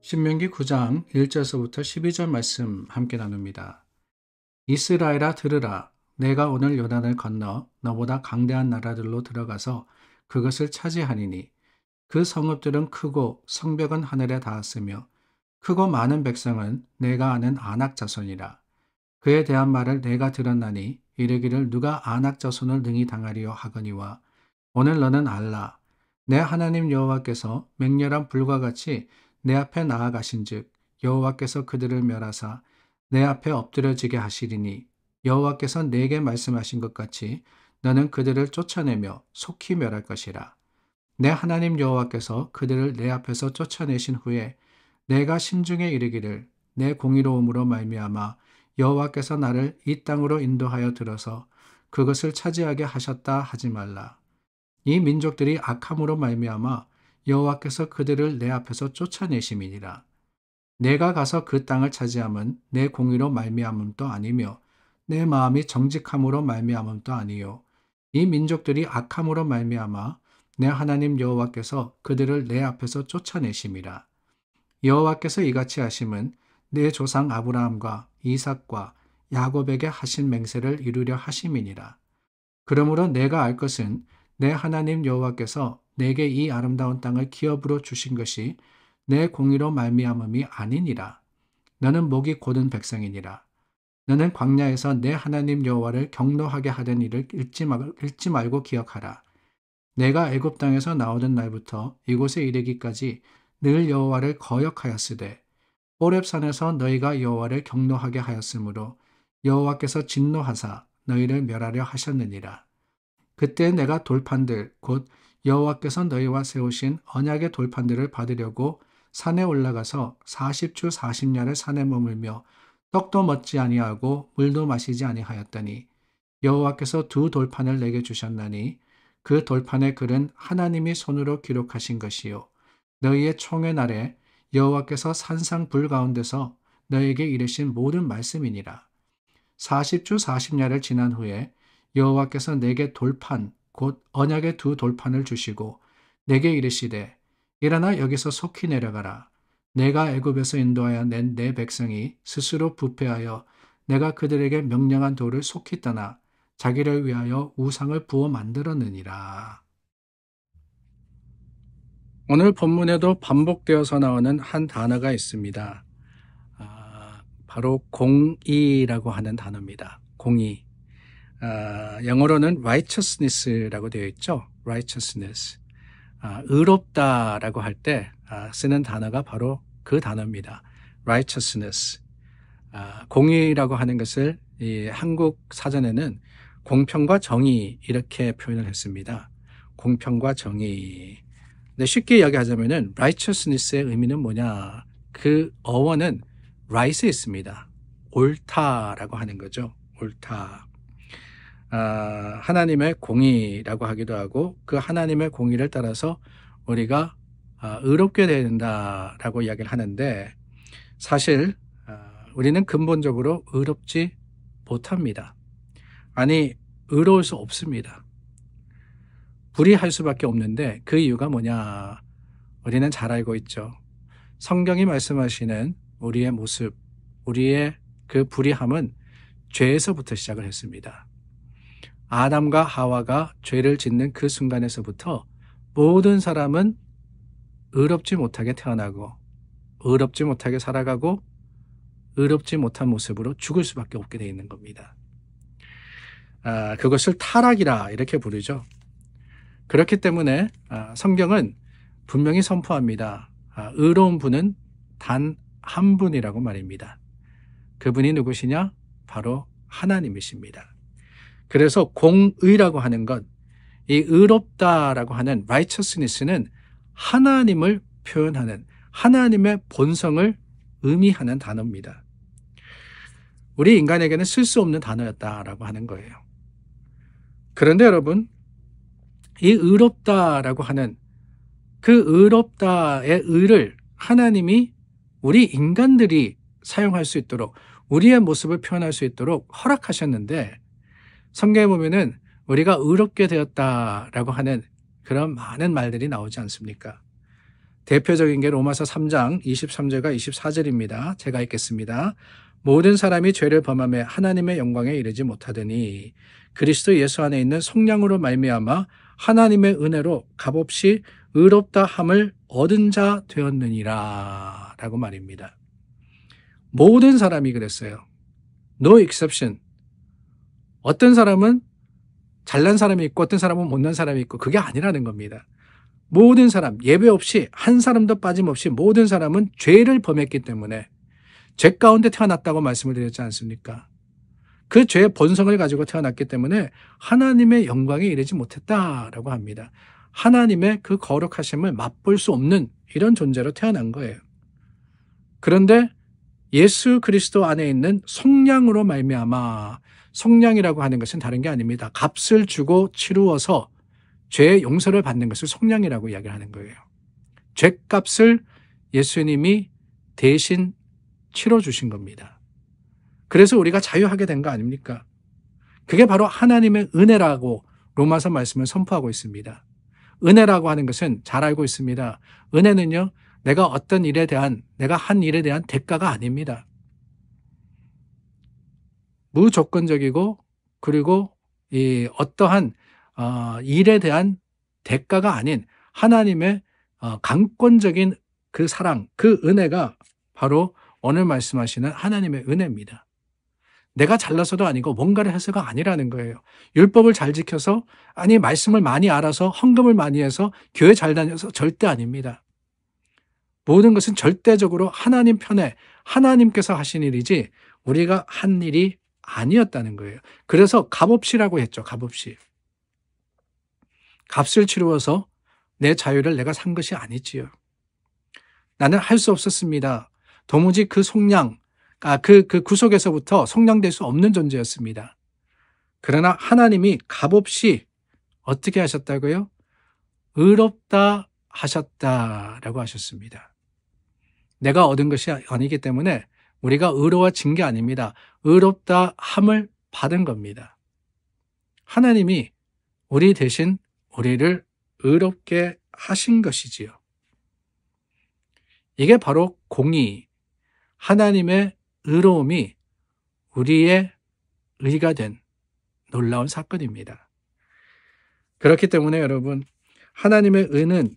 신명기 9장 1절서부터 12절 말씀 함께 나눕니다. 이스라엘아 들으라. 내가 오늘 요단을 건너 너보다 강대한 나라들로 들어가서 그것을 차지하리니 그 성읍들은 크고 성벽은 하늘에 닿았으며 크고 많은 백성은 내가 아는 아낙 자손이라. 그에 대한 말을 내가 들었나니 이르기를 누가 아낙 자손을 능히 당하리요 하거니와 오늘 너는 알라. 내 하나님 여호와께서 맹렬한 불과 같이 내 앞에 나아가신즉 여호와께서 그들을 멸하사 내 앞에 엎드려지게 하시리니 여호와께서 내게 말씀하신 것 같이 너는 그들을 쫓아내며 속히 멸할 것이라. 내 하나님 여호와께서 그들을 내 앞에서 쫓아내신 후에 내가 심중에 이르기를 내 공의로움으로 말미암아 여호와께서 나를 이 땅으로 인도하여 들어서 그것을 차지하게 하셨다 하지 말라. 이 민족들이 악함으로 말미암아 여호와께서 그들을 내 앞에서 쫓아내심이니라. 내가 가서 그 땅을 차지함은 내 공의로 말미암음도 아니며 내 마음이 정직함으로 말미암음도 아니요 이 민족들이 악함으로 말미암아 내 하나님 여호와께서 그들을 내 앞에서 쫓아내심이라. 여호와께서 이같이 하심은 내 조상 아브라함과 이삭과 야곱에게 하신 맹세를 이루려 하심이니라. 그러므로 내가 알 것은 내 하나님 여호와께서 내게 이 아름다운 땅을 기업으로 주신 것이 내 공의로 말미암음이 아니니라. 너는 목이 곧은 백성이니라. 너는 광야에서 내 하나님 여호와를 경노하게 하던 일을 잊지 말고 기억하라. 내가 애굽 땅에서 나오던 날부터 이곳에 이르기까지 늘 여호와를 거역하였으되 호렙산에서 너희가 여호와를 경노하게 하였으므로 여호와께서 진노하사 너희를 멸하려 하셨느니라. 그때 내가 돌판들 곧 여호와께서 너희와 세우신 언약의 돌판들을 받으려고 산에 올라가서 40주 40야를 산에 머물며 떡도 먹지 아니하고 물도 마시지 아니하였더니 여호와께서 두 돌판을 내게 주셨나니 그 돌판의 글은 하나님이 손으로 기록하신 것이요 너희의 총의 날에 여호와께서 산상 불 가운데서 너희에게 이르신 모든 말씀이니라. 40주 40야를 지난 후에 여호와께서 내게 돌판 곧 언약의 두 돌판을 주시고 내게 이르시되 일어나 여기서 속히 내려가라. 내가 애굽에서 인도하여 낸 내 백성이 스스로 부패하여 내가 그들에게 명령한 도를 속히 떠나 자기를 위하여 우상을 부어 만들었느니라. 오늘 본문에도 반복되어서 나오는 한 단어가 있습니다. 바로 공의라고 하는 단어입니다. 공의. 영어로는 righteousness라고 되어 있죠. righteousness. 의롭다라고 할 때 쓰는 단어가 바로 그 단어입니다. righteousness. 공의라고 하는 것을 이 한국 사전에는 공평과 정의 이렇게 표현을 했습니다. 공평과 정의. 근데 쉽게 이야기하자면은 righteousness의 의미는 뭐냐? 그 어원은 right에 있습니다. 옳다라고 하는 거죠. 옳다. 하나님의 공의라고 하기도 하고 그 하나님의 공의를 따라서 우리가 의롭게 된다라고 이야기를 하는데 사실 우리는 근본적으로 의롭지 못합니다. 아니 의로울 수 없습니다. 불의할 수밖에 없는데 그 이유가 뭐냐? 우리는 잘 알고 있죠. 성경이 말씀하시는 우리의 모습, 우리의 그 불의함은 죄에서부터 시작을 했습니다. 아담과 하와가 죄를 짓는 그 순간에서부터 모든 사람은 의롭지 못하게 태어나고 의롭지 못하게 살아가고 의롭지 못한 모습으로 죽을 수밖에 없게 되어 있는 겁니다. 그것을 타락이라 이렇게 부르죠. 그렇기 때문에 성경은 분명히 선포합니다. 의로운 분은 단 한 분이라고 말입니다. 그분이 누구시냐? 바로 하나님이십니다. 그래서 공의라고 하는 것, 이 의롭다라고 하는 righteousness는 하나님을 표현하는 하나님의 본성을 의미하는 단어입니다. 우리 인간에게는 쓸 수 없는 단어였다라고 하는 거예요. 그런데 여러분, 이 의롭다라고 하는 그 의롭다의 의를 하나님이 우리 인간들이 사용할 수 있도록 우리의 모습을 표현할 수 있도록 허락하셨는데 성경에 보면은 우리가 의롭게 되었다라고 하는 그런 많은 말들이 나오지 않습니까? 대표적인 게 로마서 3장 23절과 24절입니다. 제가 읽겠습니다. 모든 사람이 죄를 범하며 하나님의 영광에 이르지 못하더니 그리스도 예수 안에 있는 성령으로 말미암아 하나님의 은혜로 값없이 의롭다 함을 얻은 자 되었느니라 라고 말입니다. 모든 사람이 그랬어요. No exception. 어떤 사람은 잘난 사람이 있고 어떤 사람은 못난 사람이 있고 그게 아니라는 겁니다. 모든 사람, 예외 없이 한 사람도 빠짐없이 모든 사람은 죄를 범했기 때문에 죄 가운데 태어났다고 말씀을 드렸지 않습니까? 그 죄의 본성을 가지고 태어났기 때문에 하나님의 영광에 이르지 못했다라고 합니다. 하나님의 그 거룩하심을 맛볼 수 없는 이런 존재로 태어난 거예요. 그런데 예수 그리스도 안에 있는 성령으로 말미암아, 성령이라고 하는 것은 다른 게 아닙니다. 값을 주고 치루어서 죄의 용서를 받는 것을 성령이라고 이야기를 하는 거예요. 죄값을 예수님이 대신 치러주신 겁니다. 그래서 우리가 자유하게 된 거 아닙니까? 그게 바로 하나님의 은혜라고 로마서 말씀을 선포하고 있습니다. 은혜라고 하는 것은 잘 알고 있습니다. 은혜는요, 내가 한 일에 대한 대가가 아닙니다. 무조건적이고, 그리고 이 어떠한 일에 대한 대가가 아닌 하나님의 강권적인 그 사랑, 그 은혜가 바로 오늘 말씀하시는 하나님의 은혜입니다. 내가 잘나서도 아니고 뭔가를 해서가 아니라는 거예요. 율법을 잘 지켜서, 아니 말씀을 많이 알아서 헌금을 많이 해서 교회 잘 다녀서 절대 아닙니다. 모든 것은 절대적으로 하나님 편에 하나님께서 하신 일이지 우리가 한 일이 아니었다는 거예요. 그래서 값없이라고 했죠. 값없이. 값을 치루어서 내 자유를 내가 산 것이 아니지요. 나는 할 수 없었습니다. 도무지 그 그 구속에서부터 속량될 수 없는 존재였습니다. 그러나 하나님이 값없이 어떻게 하셨다고요? 의롭다 하셨다라고 하셨습니다. 내가 얻은 것이 아니기 때문에 우리가 의로워진 게 아닙니다. 의롭다 함을 받은 겁니다. 하나님이 우리 대신 우리를 의롭게 하신 것이지요. 이게 바로 공의, 하나님의 의로움이 우리의 의가 된 놀라운 사건입니다. 그렇기 때문에 여러분, 하나님의 의는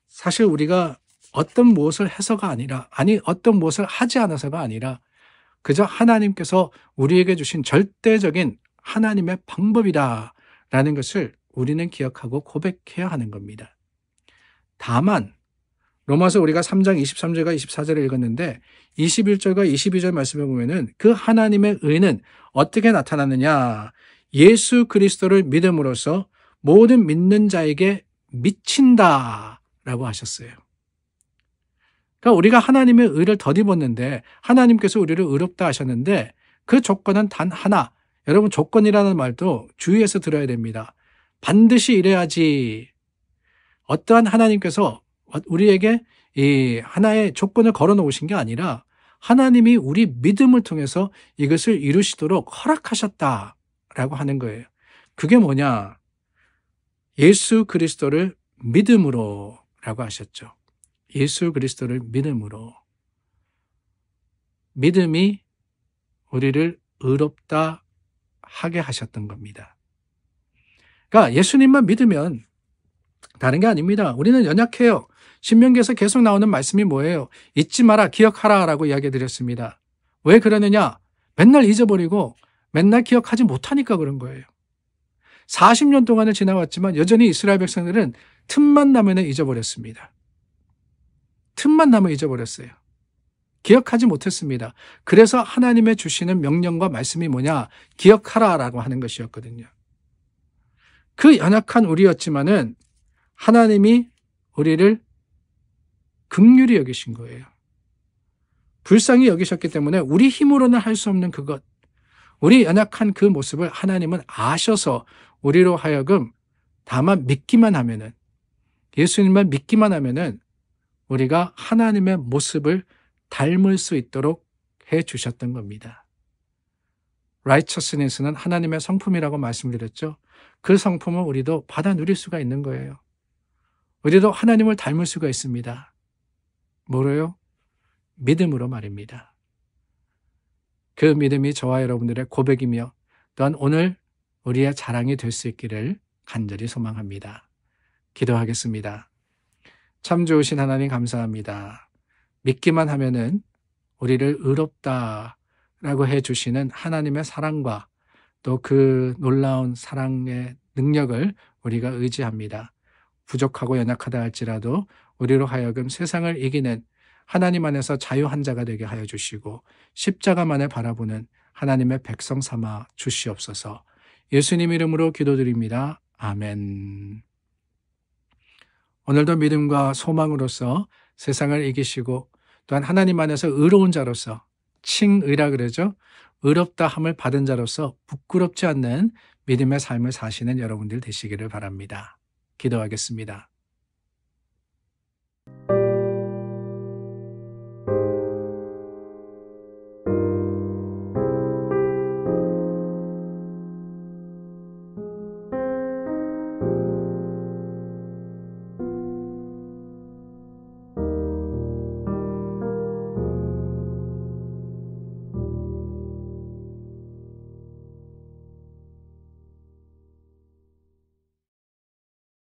사실 우리가 어떤 무엇을 해서가 아니라, 어떤 무엇을 하지 않아서가 아니라 그저 하나님께서 우리에게 주신 절대적인 하나님의 방법이다라는 것을 우리는 기억하고 고백해야 하는 겁니다. 다만 로마서 우리가 3장 23절과 24절을 읽었는데 21절과 22절 말씀에 보면은 그 하나님의 의는 어떻게 나타나느냐? 예수 그리스도를 믿음으로써 모든 믿는 자에게 미친다라고 하셨어요. 그러니까 우리가 하나님의 의를 덧입었는데 하나님께서 우리를 의롭다 하셨는데 그 조건은 단 하나. 여러분, 조건이라는 말도 주의해서 들어야 됩니다. 반드시 이래야지. 어떠한 하나님께서 우리에게 이 하나의 조건을 걸어 놓으신 게 아니라 하나님이 우리 믿음을 통해서 이것을 이루시도록 허락하셨다라고 하는 거예요. 그게 뭐냐? 예수 그리스도를 믿음으로라고 하셨죠. 예수 그리스도를 믿음으로. 믿음이 우리를 의롭다 하게 하셨던 겁니다. 그러니까 예수님만 믿으면 다른 게 아닙니다. 우리는 연약해요. 신명기에서 계속 나오는 말씀이 뭐예요? 잊지 마라, 기억하라 라고 이야기 드렸습니다. 왜 그러느냐? 맨날 잊어버리고 맨날 기억하지 못하니까 그런 거예요. 40년 동안을 지나왔지만 여전히 이스라엘 백성들은 틈만 나면 잊어버렸습니다. 틈만 나면 잊어버렸어요. 기억하지 못했습니다. 그래서 하나님의 주시는 명령과 말씀이 뭐냐? 기억하라 라고 하는 것이었거든요. 그 연약한 우리였지만은 하나님이 우리를 긍휼히 여기신 거예요. 불쌍히 여기셨기 때문에 우리 힘으로는 할 수 없는 그것, 우리 연약한 그 모습을 하나님은 아셔서 우리로 하여금 다만 믿기만 하면은, 예수님만 믿기만 하면은 우리가 하나님의 모습을 닮을 수 있도록 해 주셨던 겁니다. righteousness는 하나님의 성품이라고 말씀드렸죠. 그 성품을 우리도 받아 누릴 수가 있는 거예요. 우리도 하나님을 닮을 수가 있습니다. 뭐로요? 믿음으로 말입니다. 그 믿음이 저와 여러분들의 고백이며 또한 오늘 우리의 자랑이 될 수 있기를 간절히 소망합니다. 기도하겠습니다. 참 좋으신 하나님 감사합니다. 믿기만 하면은 우리를 의롭다라고 해주시는 하나님의 사랑과 또 그 놀라운 사랑의 능력을 우리가 의지합니다. 부족하고 연약하다 할지라도 우리로 하여금 세상을 이기는 하나님 안에서 자유한 자가 되게 하여 주시고 십자가만을 바라보는 하나님의 백성 삼아 주시옵소서. 예수님 이름으로 기도드립니다. 아멘. 오늘도 믿음과 소망으로서 세상을 이기시고 또한 하나님 안에서 의로운 자로서 칭의라 그러죠. 의롭다 함을 받은 자로서 부끄럽지 않는 믿음의 삶을 사시는 여러분들 되시기를 바랍니다. 기도하겠습니다.